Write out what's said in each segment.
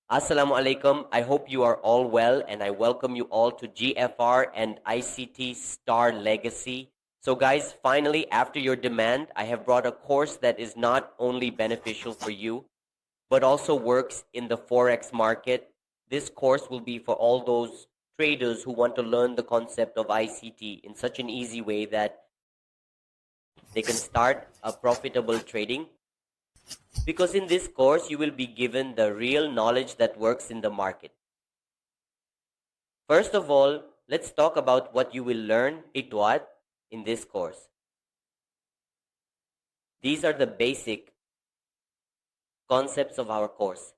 Assalamu alaikum. I hope you are all well, and I welcome you all to GFR and ICT Star Legacy. So, guys, finally, after your demand, I have brought a course that is not only beneficial for you, but also works in the Forex market. This course will be for all those traders who want to learn the concept of ICT in such an easy way that they can start a profitable trading, because in this course you will be given the real knowledge that works in the market. First of all, let's talk about what you will learn in this course. These are the basic concepts of our course,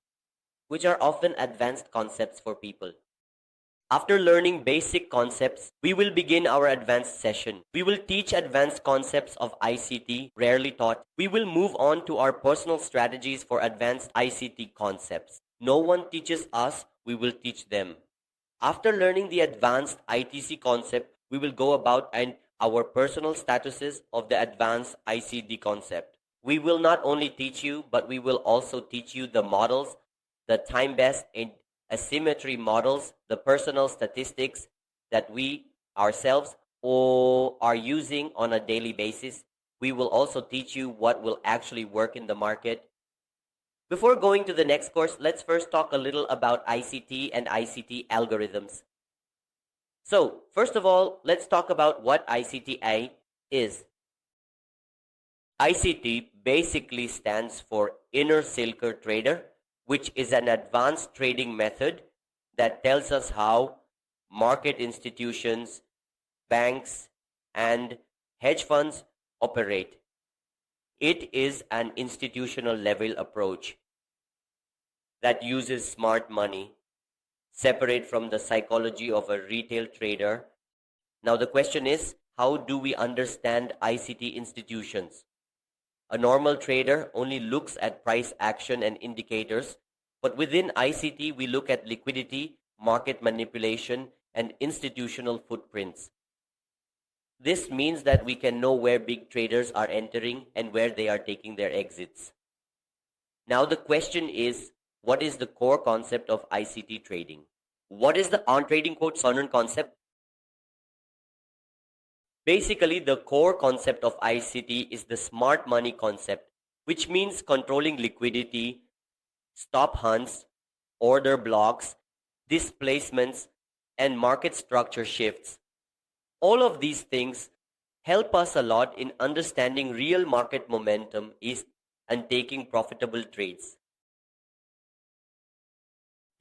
which are often advanced concepts for people. After learning basic concepts, we will begin our advanced session. We will teach advanced concepts of ICT rarely taught. We will move on to our personal strategies for advanced ICT concepts. No one teaches us, we will teach them. After learning the advanced ITC concept, we will go about and our personal statuses of the advanced ICD concept. We will not only teach you, but we will also teach you the models, the time-based and asymmetry models, the personal statistics that we ourselves are using on a daily basis. We will also teach you what will actually work in the market. Before going to the next course, let's first talk a little about ICT and ICT algorithms. So, first of all, let's talk about what ICTI is. ICT basically stands for Inner Circle Trader, which is an advanced trading method that tells us how market institutions, banks, and hedge funds operate. It is an institutional level approach that uses smart money, separate from the psychology of a retail trader. Now the question is, how do we understand ICT institutions? A normal trader only looks at price action and indicators, but within ICT we look at liquidity, market manipulation, and institutional footprints. This means that we can know where big traders are entering and where they are taking their exits. Now the question is, what is the core concept of ICT trading? What is the on-trading quote concept? Basically, the core concept of ICT is the smart money concept, which means controlling liquidity, stop hunts, order blocks, displacements, and market structure shifts. All of these things help us a lot in understanding real market momentum and taking profitable trades.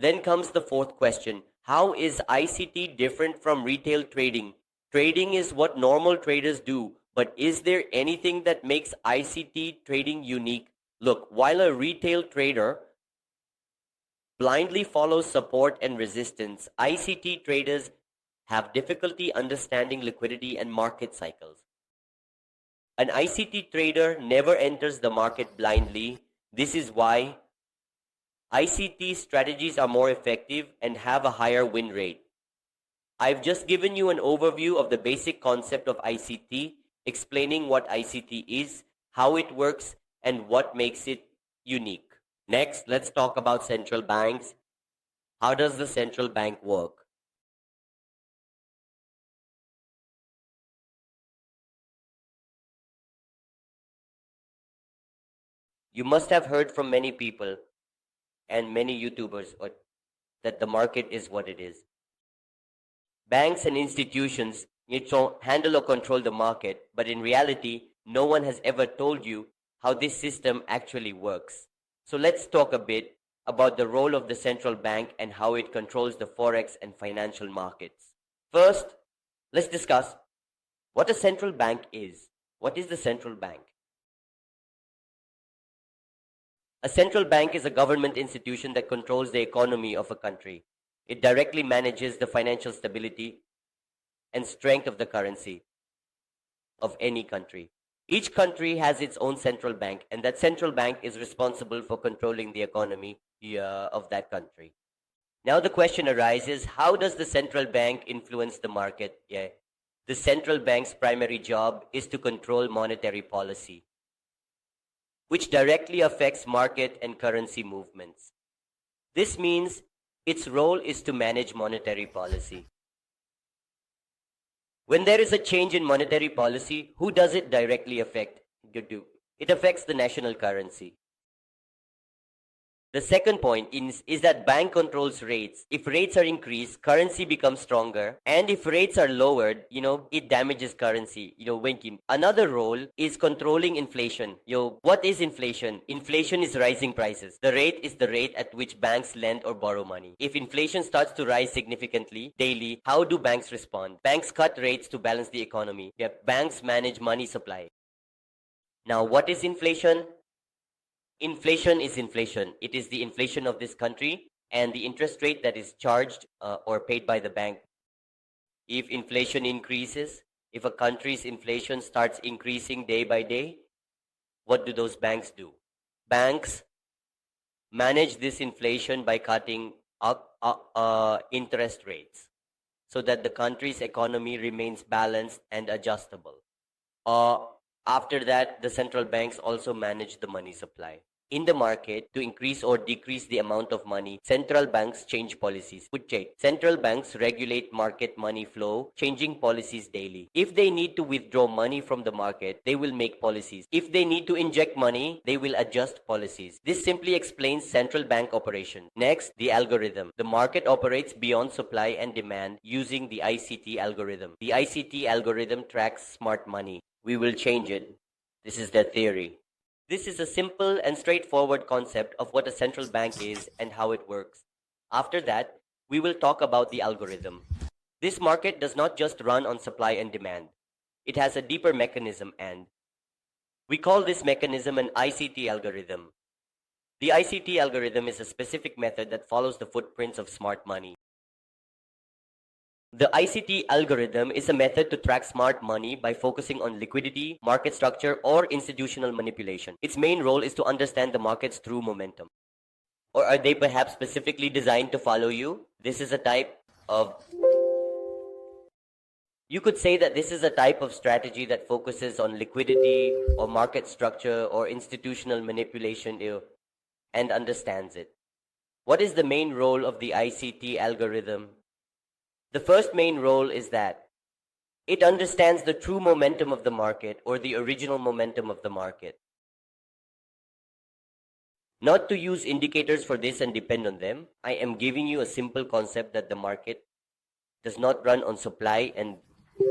Then comes the fourth question. How is ICT different from retail trading? Trading is what normal traders do, but is there anything that makes ICT trading unique? Look, while a retail trader blindly follows support and resistance, ICT traders have difficulty understanding liquidity and market cycles. An ICT trader never enters the market blindly. This is why ICT strategies are more effective and have a higher win rate. I've just given you an overview of the basic concept of ICT, explaining what ICT is, how it works, and what makes it unique. Next, let's talk about central banks. How does the central bank work? You must have heard from many people and many YouTubers that the market is what it is. Banks and institutions need to handle or control the market, but in reality, no one has ever told you how this system actually works. So let's talk a bit about the role of the central bank and how it controls the forex and financial markets. First, let's discuss what a central bank is. What is the central bank? A central bank is a government institution that controls the economy of a country. It directly manages the financial stability and strength of the currency of any country. Each country has its own central bank, and that central bank is responsible for controlling the economy of that country. Now the question arises, how does the central bank influence the market? The central bank's primary job is to control monetary policy, which directly affects market and currency movements. This means its role is to manage monetary policy. When there is a change in monetary policy, who does it directly affect? It affects the national currency. The second point is that bank controls rates. If rates are increased, currency becomes stronger. And if rates are lowered, it damages currency. Another role is controlling inflation. What is inflation? Inflation is rising prices. The rate is the rate at which banks lend or borrow money. If inflation starts to rise significantly daily, how do banks respond? Banks cut rates to balance the economy. Banks manage money supply. Now, what is inflation? Inflation is inflation. It is the inflation of this country and the interest rate that is charged or paid by the bank. If inflation increases, if a country's inflation starts increasing day by day, what do those banks do? Banks manage this inflation by cutting interest rates so that the country's economy remains balanced and adjustable. After that, the central banks also manage the money supply. In the market, to increase or decrease the amount of money, central banks change policies. Central banks regulate market money flow, changing policies daily. If they need to withdraw money from the market, they will make policies. If they need to inject money, they will adjust policies. This simply explains central bank operation. Next, the algorithm. The market operates beyond supply and demand using the ICT algorithm. The ICT algorithm tracks smart money. We will change it. This is their theory. This is a simple and straightforward concept of what a central bank is and how it works. After that, we will talk about the algorithm. This market does not just run on supply and demand. It has a deeper mechanism, and we call this mechanism an ICT algorithm. The ICT algorithm is a specific method that follows the footprints of smart money. The ICT algorithm is a method to track smart money by focusing on liquidity, market structure, or institutional manipulation. Its main role is to understand the markets through momentum. Or are they perhaps specifically designed to follow you? This is a type of... You could say that this is a type of strategy that focuses on liquidity or market structure or institutional manipulation and understands it. What is the main role of the ICT algorithm? The first main role is that it understands the true momentum of the market or the original momentum of the market. Not to use indicators for this and depend on them, I am giving you a simple concept that the market does not run on supply and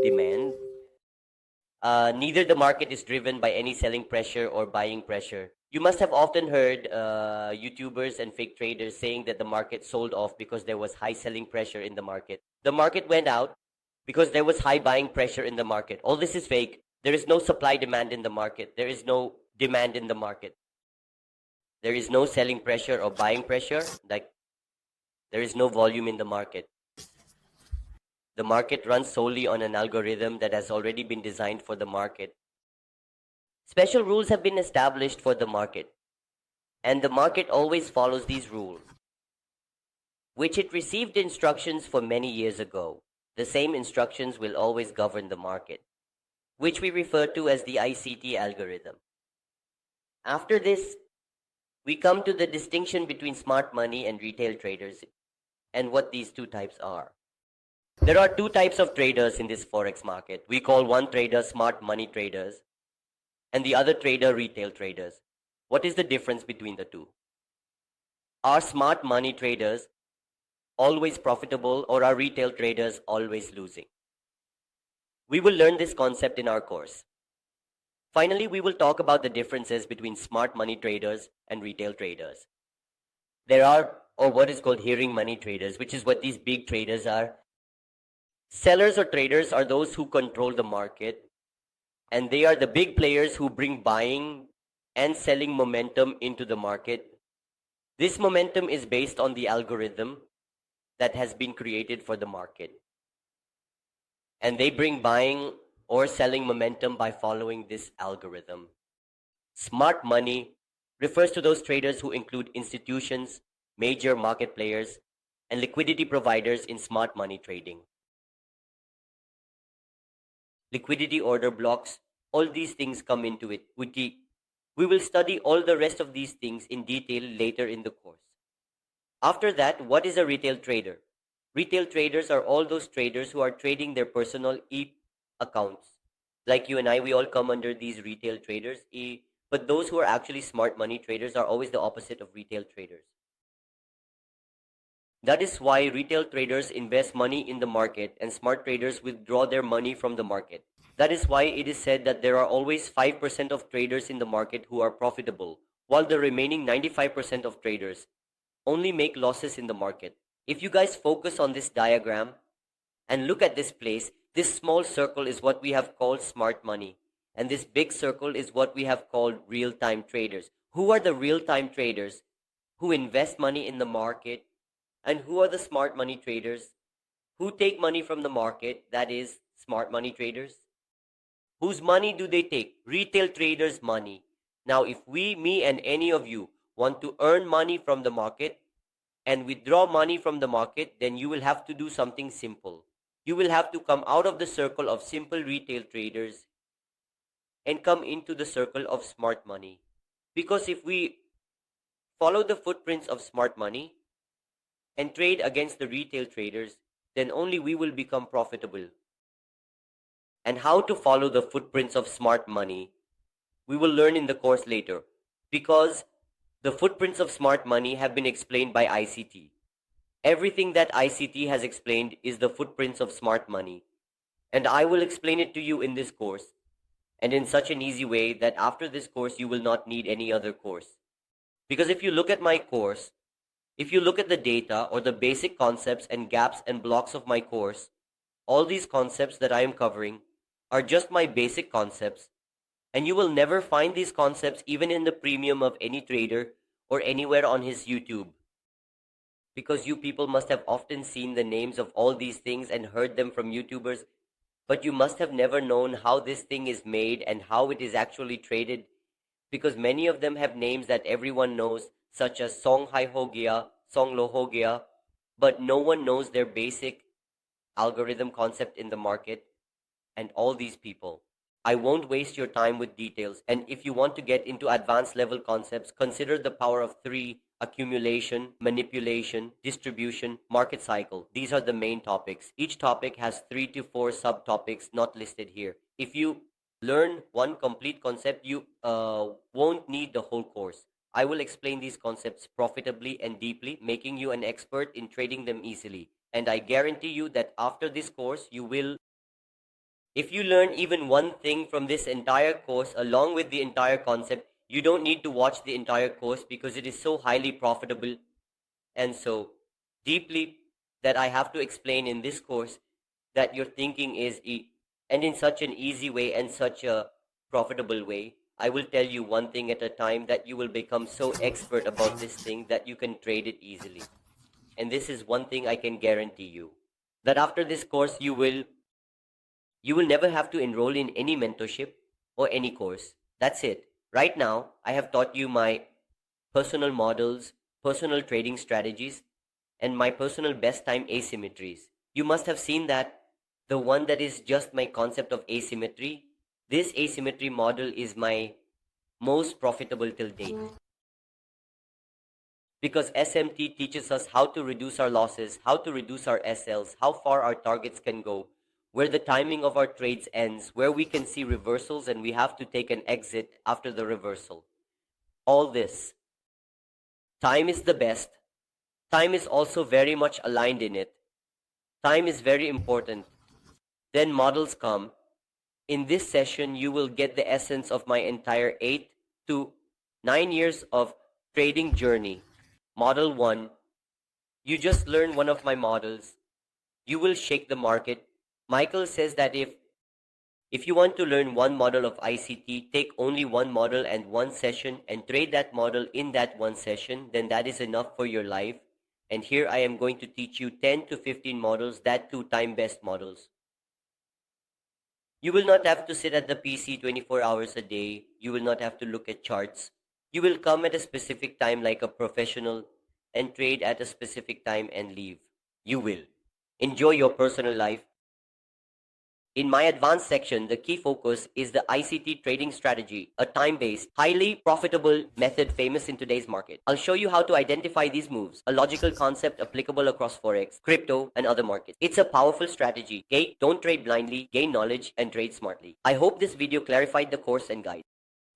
demand. Neither the market is driven by any selling pressure or buying pressure. You must have often heard YouTubers and fake traders saying that the market sold off because there was high selling pressure in the market. The market went out because there was high buying pressure in the market. All this is fake. There is no supply demand in the market. There is no demand in the market. There is no selling pressure or buying pressure. Like, there is no volume in the market. The market runs solely on an algorithm that has already been designed for the market. Special rules have been established for the market, and the market always follows these rules, which it received instructions for many years ago. The same instructions will always govern the market, which we refer to as the ICT algorithm. After this, we come to the distinction between smart money and retail traders and what these two types are. There are two types of traders in this forex market. We call one trader smart money traders and the other trader retail traders. What is the difference between the two? Are smart money traders always profitable, or are retail traders always losing? We will learn this concept in our course. Finally, we will talk about the differences between smart money traders and retail traders. There are, or what is called hearing money traders, which is what these big traders are. Sellers or traders are those who control the market, and they are the big players who bring buying and selling momentum into the market. This momentum is based on the algorithm that has been created for the market. And they bring buying or selling momentum by following this algorithm. Smart money refers to those traders who include institutions, major market players, and liquidity providers in smart money trading. Liquidity order blocks, all these things come into it. We will study all the rest of these things in detail later in the course. After that, what is a retail trader? Retail traders are all those traders who are trading their personal accounts. Like you and I, we all come under these retail traders. But those who are actually smart money traders are always the opposite of retail traders. That is why retail traders invest money in the market and smart traders withdraw their money from the market. That is why it is said that there are always 5% of traders in the market who are profitable, while the remaining 95% of traders only make losses in the market. If you guys focus on this diagram and look at this place, this small circle is what we have called smart money. And this big circle is what we have called real-time traders. Who are the real-time traders who invest money in the market? And who are the smart money traders who take money from the market? That is smart money traders. Whose money do they take? Retail traders' money. Now, if we, me, and any of you want to earn money from the market and withdraw money from the market, then you will have to do something simple. You will have to come out of the circle of simple retail traders and come into the circle of smart money. Because if we follow the footprints of smart money and trade against the retail traders, then only we will become profitable. And how to follow the footprints of smart money, we will learn in the course later, because the footprints of smart money have been explained by ICT. Everything that ICT has explained is the footprints of smart money, and I will explain it to you in this course, and in such an easy way that after this course you will not need any other course. Because if you look at my course, if you look at the data or the basic concepts and gaps and blocks of my course, all these concepts that I am covering are just my basic concepts, and you will never find these concepts even in the premium of any trader or anywhere on his YouTube. Because you people must have often seen the names of all these things and heard them from YouTubers, but you must have never known how this thing is made and how it is actually traded, because many of them have names that everyone knows, such as Song Hai Ho Gaya, Song Lo Ho Gaya, but no one knows their basic algorithm concept in the market, and all these people. I won't waste your time with details, and if you want to get into advanced level concepts, consider the power of three: accumulation, manipulation, distribution, market cycle. These are the main topics. Each topic has 3 to 4 subtopics not listed here. If you learn one complete concept, you won't need the whole course. I will explain these concepts profitably and deeply, making you an expert in trading them easily. And I guarantee you that after this course, you will, if you learn even one thing from this entire course along with the entire concept, you don't need to watch the entire course because it is so highly profitable and so deeply that I have to explain in this course that your thinking is and in such an easy way and such a profitable way. I will tell you one thing at a time that you will become so expert about this thing that you can trade it easily. And this is one thing I can guarantee you, that after this course you will never have to enroll in any mentorship or any course. That's it. Right now, I have taught you my personal models, personal trading strategies, and my personal best time asymmetries. You must have seen that the one that is just my concept of asymmetry, this asymmetry model is my most profitable till date. Because SMT teaches us how to reduce our losses, how to reduce our SLs, how far our targets can go, where the timing of our trades ends, where we can see reversals and we have to take an exit after the reversal. All this. Time is the best. Time is also very much aligned in it. Time is very important. Then models come. In this session, you will get the essence of my entire 8 to 9 years of trading journey. Model 1, you just learn one of my models. You will shake the market. Michael says that if you want to learn one model of ICT, take only one model and one session and trade that model in that one session, then that is enough for your life. And here I am going to teach you 10 to 15 models, that too time-based models. You will not have to sit at the PC 24 hours a day. You will not have to look at charts. You will come at a specific time like a professional and trade at a specific time and leave. You will enjoy your personal life. In my advanced section, the key focus is the ICT trading strategy, a time-based, highly profitable method famous in today's market. I'll show you how to identify these moves, a logical concept applicable across Forex, crypto, and other markets. It's a powerful strategy. Okay? Don't trade blindly, gain knowledge, and trade smartly. I hope this video clarified the course and guide.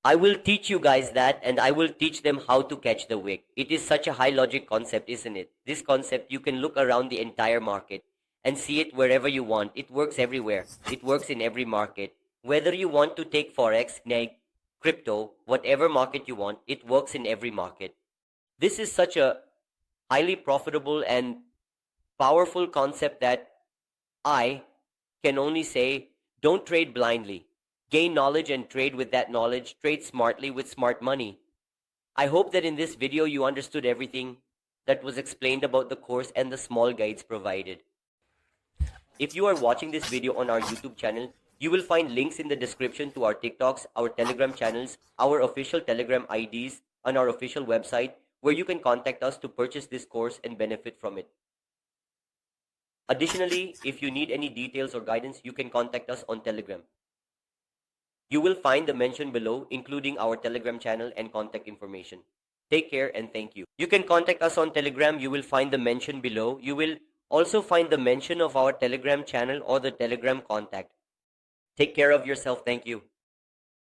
I will teach you guys that, and I will teach them how to catch the wick. It is such a high logic concept, isn't it? This concept, you can look around the entire market and see it wherever you want. It works everywhere. It works in every market. Whether you want to take Forex, NEG, crypto, whatever market you want, it works in every market. This is such a highly profitable and powerful concept that I can only say, don't trade blindly. Gain knowledge and trade with that knowledge. Trade smartly with smart money. I hope that in this video you understood everything that was explained about the course and the small guides provided. If you are watching this video on our YouTube channel, you will find links in the description to our TikToks, our Telegram channels, our official Telegram IDs, and our official website where you can contact us to purchase this course and benefit from it. Additionally, if you need any details or guidance, you can contact us on Telegram. You will find the mention below, including our Telegram channel and contact information. Take care and thank you. You can contact us on Telegram. You will find the mention below. You will also find the mention of our Telegram channel or the Telegram contact. Take care of yourself. Thank you.